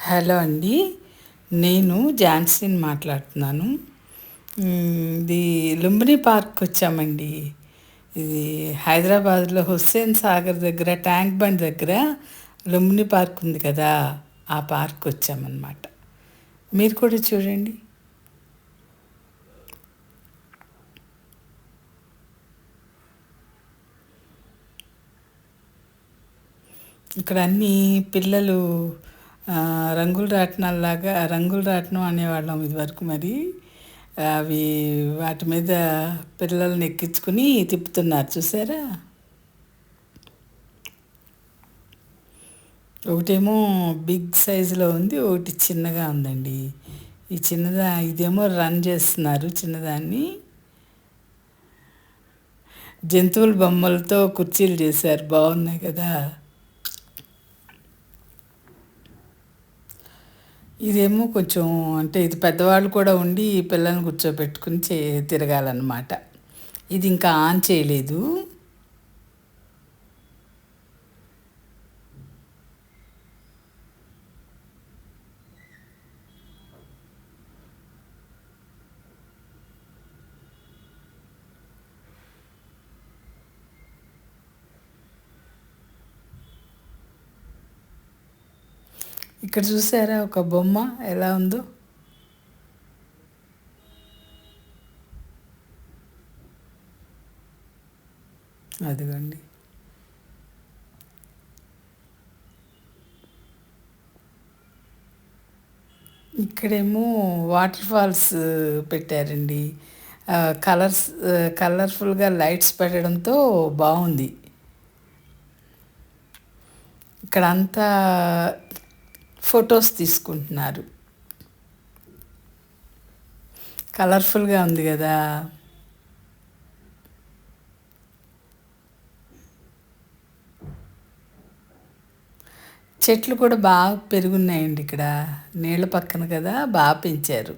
Hello అండి. నేను ఝాన్సీని మాట్లాడుతున్నాను. ఇది లుంబిని పార్క్ వచ్చామండి. ఇది హైదరాబాద్లో హుస్సేన్ సాగర్ దగ్గర ట్యాంక్ బండ్ దగ్గర లుంబిని పార్క్ ఉంది కదా, ఆ పార్క్ వచ్చామన్నమాట. మీరు కూడా చూడండి. ఇక్కడ అన్ని పిల్లలు రంగుల రాట్నాల్లాగా, రంగుల రాట్నం అనేవాళ్ళం ఇదివరకు. మరి అవి వాటి మీద పిల్లల్ని ఎక్కించుకుని తిప్పుతున్నారు, చూసారా? ఒకటేమో బిగ్ సైజులో ఉంది, ఒకటి చిన్నగా ఉందండి. ఇదేమో రన్ చేస్తున్నారు చిన్నదాన్ని. జంతువుల బొమ్మలతో కుర్చీలు చేశారు, బాగున్నాయి కదా. ఇదేమో కొంచెం, అంటే ఇది పెద్దవాళ్ళు కూడా ఉండి పిల్లల్ని కూర్చోబెట్టుకుని తిరగాలన్నమాట. ఇది ఇంకా ఆన్ చేయలేదు. ఇక్కడ చూసారా ఒక బొమ్మ ఎలా ఉందో? అదిగోండి. ఇక్కడేమో వాటర్ ఫాల్స్ పెట్టారండి. కలర్స్ కలర్ఫుల్గా లైట్స్ పెట్టడంతో బాగుంది. ఇక్కడ అంతా ఫొటోస్ తీసుకుంటున్నారు. కలర్ఫుల్గా ఉంది కదా. చెట్లు కూడా బాగా పెరుగున్నాయండి ఇక్కడ. నీళ్ళ పక్కన కదా, బాగా పెంచారు.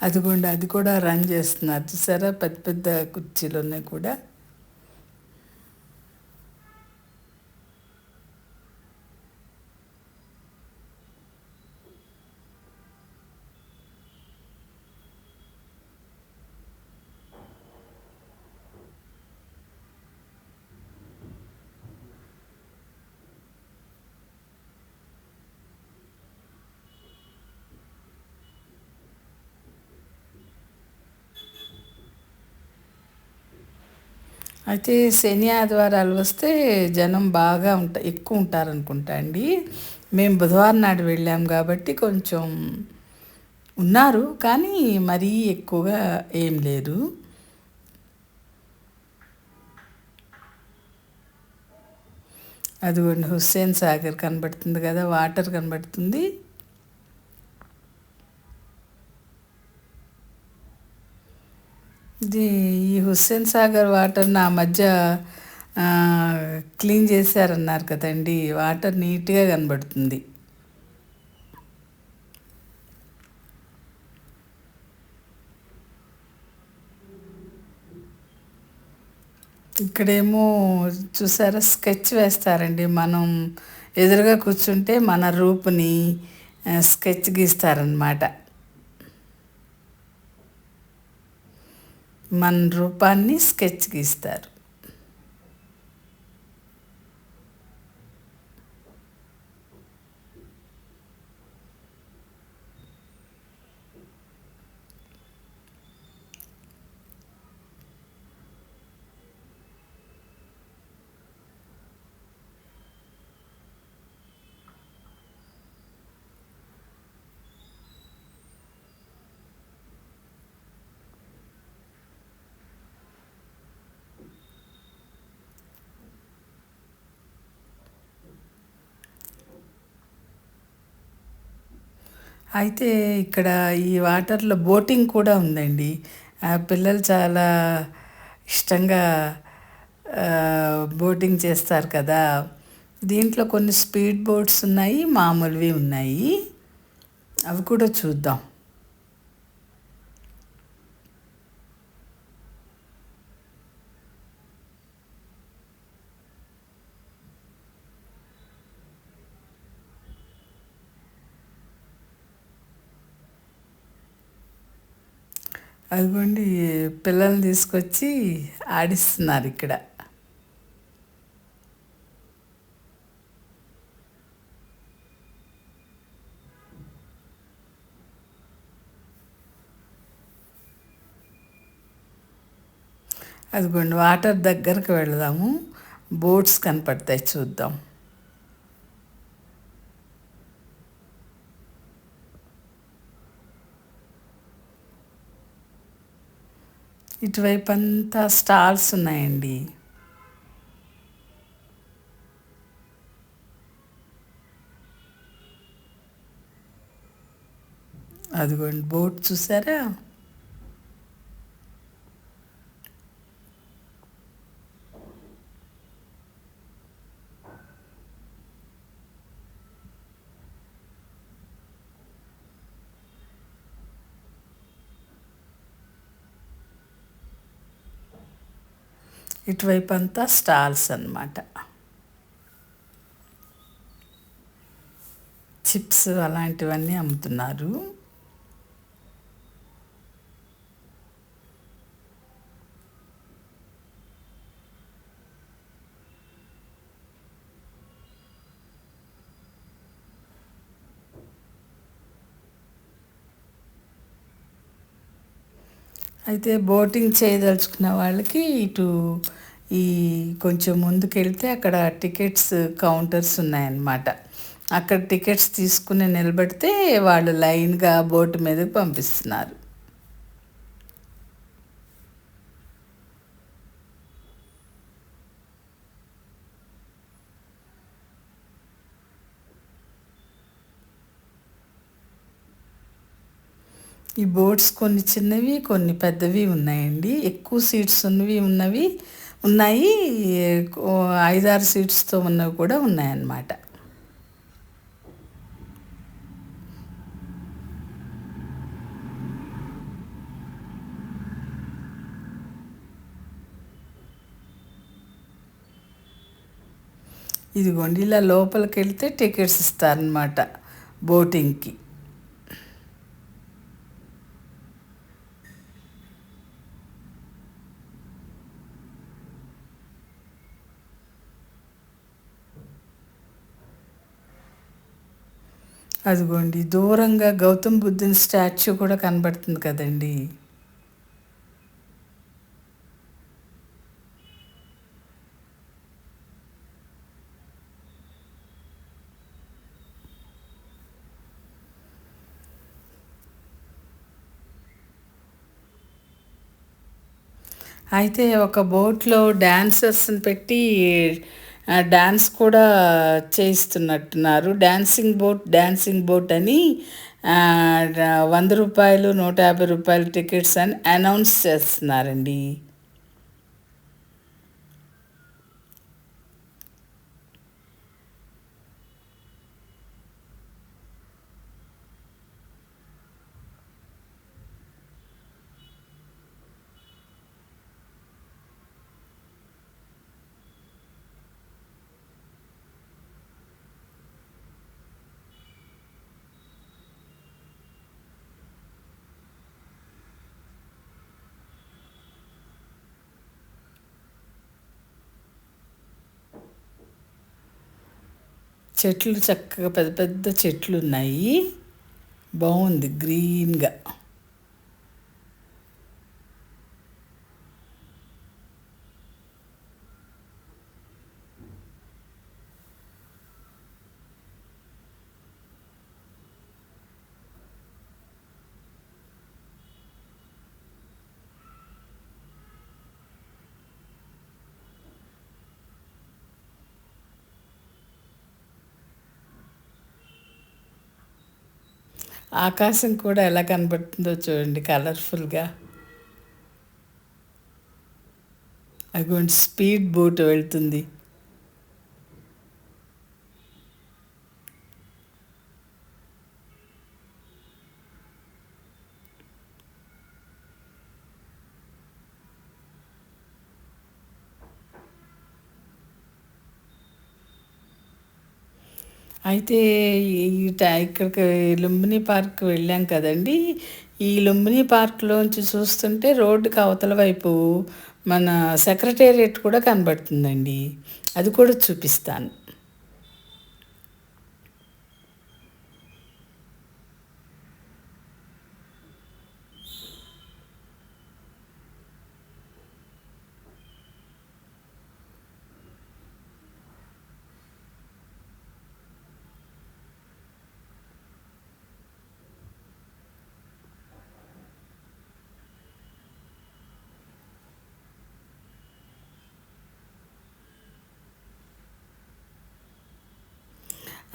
అదిగోండి, అది కూడా రన్ చేస్తున్నారు, చూసారా? పెద్ద పెద్ద కుర్చీలు ఉన్నాయి కూడా. అయితే శని ఆదివారాలు వస్తే జనం బాగా ఎక్కువ ఉంటారనుకుంటా అండి. మేము బుధవారం నాడు వెళ్ళాం కాబట్టి కొంచెం ఉన్నారు, కానీ మరీ ఎక్కువగా ఏం లేరు. అదిగోండి, హుస్సేన్ సాగర్ కనబడుతుంది కదా, వాటర్ కనబడుతుంది. ఇది ఈ హుస్సేన్ సాగర్ వాటర్ నా మధ్య ఆ, క్లీన్ చేశారన్నారు కదండి, వాటర్ నీట్గా కనబడుతుంది. ఇక్కడేమో చూసారా, స్కెచ్ వేస్తారండి. మనం ఎదురుగా కూర్చుంటే మన రూపుని స్కెచ్ గీస్తారనమాట. మన రూపాన్ని స్కెచ్ గీస్తారు. అయితే ఇక్కడ ఈ వాటర్‌లో బోటింగ్ కూడా ఉందండి. పిల్లలు చాలా ఇష్టంగా బోటింగ్ చేస్తారు కదా! దీంట్లో కొన్ని స్పీడ్ బోట్స్ ఉన్నాయి, మామూలువి ఉన్నాయి. అవి కూడా చూద్దాం. అదిగోండి పిల్లల్ని తీసుకొచ్చి ఆడిస్తున్నారిక్కడ. అదిగోండి వాటర్ దగ్గరకు వెళదాము. బోట్స్ కనపడతాయి చూద్దాం. ఇటువైపంతా స్టాల్స్ ఉన్నాయండి. అదిగోండి బోట్ చూసారా? ఇటువైపంతా స్టాల్స్ అన్నమాట. చిప్స్ అలాంటివన్నీ అమ్ముతున్నారు. అయితే బోటింగ్ చేయదలుచుకున్న వాళ్ళకి ఇటు ఈ కొంచెం ముందుకెళ్తే అక్కడ టికెట్స్ కౌంటర్స్ ఉన్నాయన్నమాట. అక్కడ టికెట్స్ తీసుకుని నిలబడితే వాళ్ళు లైన్‌గా బోట్ మీదకి పంపిస్తున్నారు. ఈ బోట్స్ కొన్ని చిన్నవి, కొన్ని పెద్దవి ఉన్నాయండి. ఎక్కువ సీట్స్ ఉన్నవి ఉన్నాయి. 5, 6 సీట్స్‌తో ఉన్నవి కూడా ఉన్నాయన్నమాట. ఇదిగోండి ఇలా లోపలికెళ్తే టికెట్స్ ఇస్తారనమాట బోటింగ్‌కి. అదిగోండి దూరంగా గౌతమ్ బుద్ధుని స్టాచ్యూ కూడా కనబడుతుంది కదండీ! అయితే ఒక బోట్‌లో డాన్సర్స్‌ని పెట్టి డాన్స్ కూడా చేయిస్తున్నట్టున్నారు. డాన్సింగ్ బోట్ అని డ రూ. 100, రూ. 150 టికెట్స్ అని అనౌన్స్ చేస్తున్నారండి. చెట్లు చక్కగా పెద్ద పెద్ద చెట్లున్నాయి. బావుంది గ్రీన్‌గా. ఆకాశం కూడా ఎలా కనబడుతుందో చూడండి కలర్ఫుల్గా. అటువంటి స్పీడ్ బోట్ వెళ్తుంది. అయితే ఇక్కడికి లుంబిని పార్క్ వెళ్ళాం కదండీ! ఈ లుంబిని పార్క్‌లోంచి చూస్తుంటే రోడ్డుకి అవతల వైపు మన సెక్రటేరియట్ కూడా కనబడుతుందండి. అది కూడా చూపిస్తాను.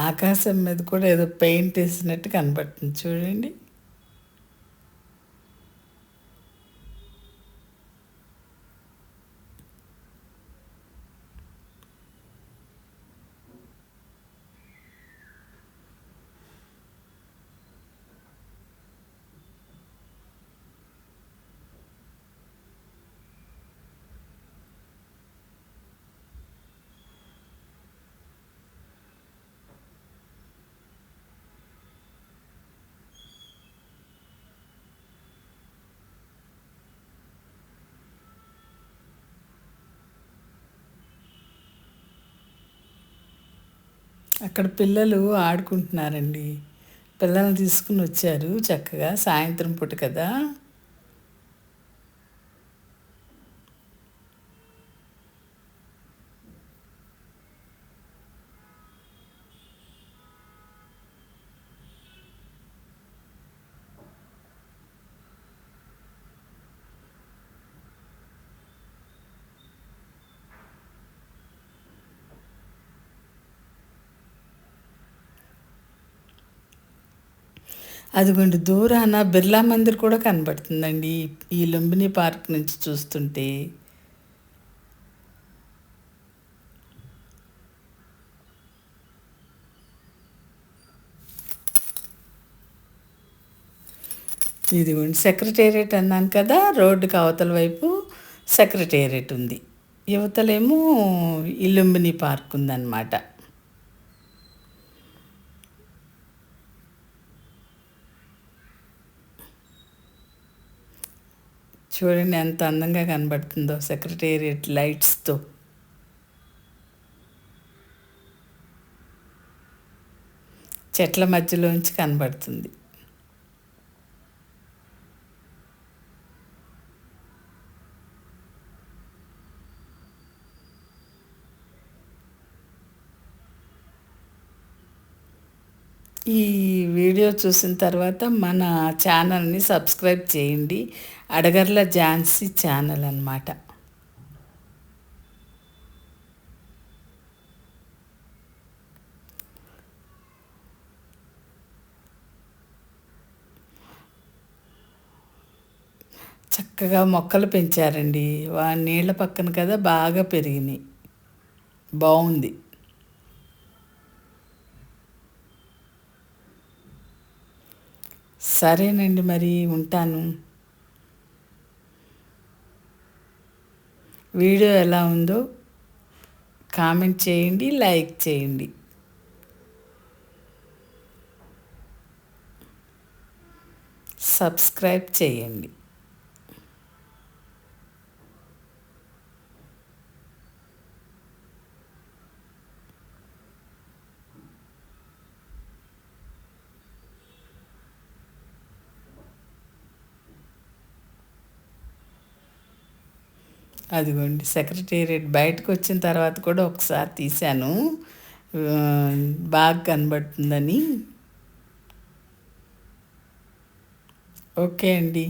ఆకాశం మీద కూడా ఏదో పెయింట్ ఏసినట్టు కనబడుతుంది చూడండి. అక్కడ పిల్లలు ఆడుకుంటున్నారండి. పిల్లల్ని తీసుకుని వచ్చారు చక్కగా సాయంత్రం పూట కదా! అదిగోండి దూరాన బిర్లా మందిర్ కూడా కనబడుతుందండి. ఈ లుంబిని పార్క్ నుంచి చూస్తుంటే. ఇదిగోండి సెక్రటేరియట్ అన్నాను కదా! రోడ్డుకి అవతల వైపు సెక్రటేరియట్ ఉంది. యువతలేమో ఈ లుంబిని పార్క్ ఉందన్నమాట. చూడండి ఎంత అందంగా కనబడుతుందో సెక్రటేరియట్ లైట్స్‌తో. చెట్ల మధ్యలోంచి కనబడుతుంది. ఈ వీడియో చూసిన తర్వాత మన ఛానల్ని సబ్స్క్రైబ్ చేయండి. అడగర్ల ఝాన్సీ ఛానల్ అన్నమాట. చక్కగా మొక్కలు పెంచారండి. నీళ్ళ పక్కన కదా బాగా పెరిగినాయి. బాగుంది. సరేనండి మరి ఉంటాను. వీడియో ఎలా ఉందో కామెంట్ చేయండి, లైక్ చేయండి. సబ్స్క్రైబ్ చేయండి. అదిగోండి సెక్రటేరియట్ బయటకు వచ్చిన తర్వాత కూడా ఒకసారి తీశాను. బాగా కనబడుతుందని. ఓకే అండి.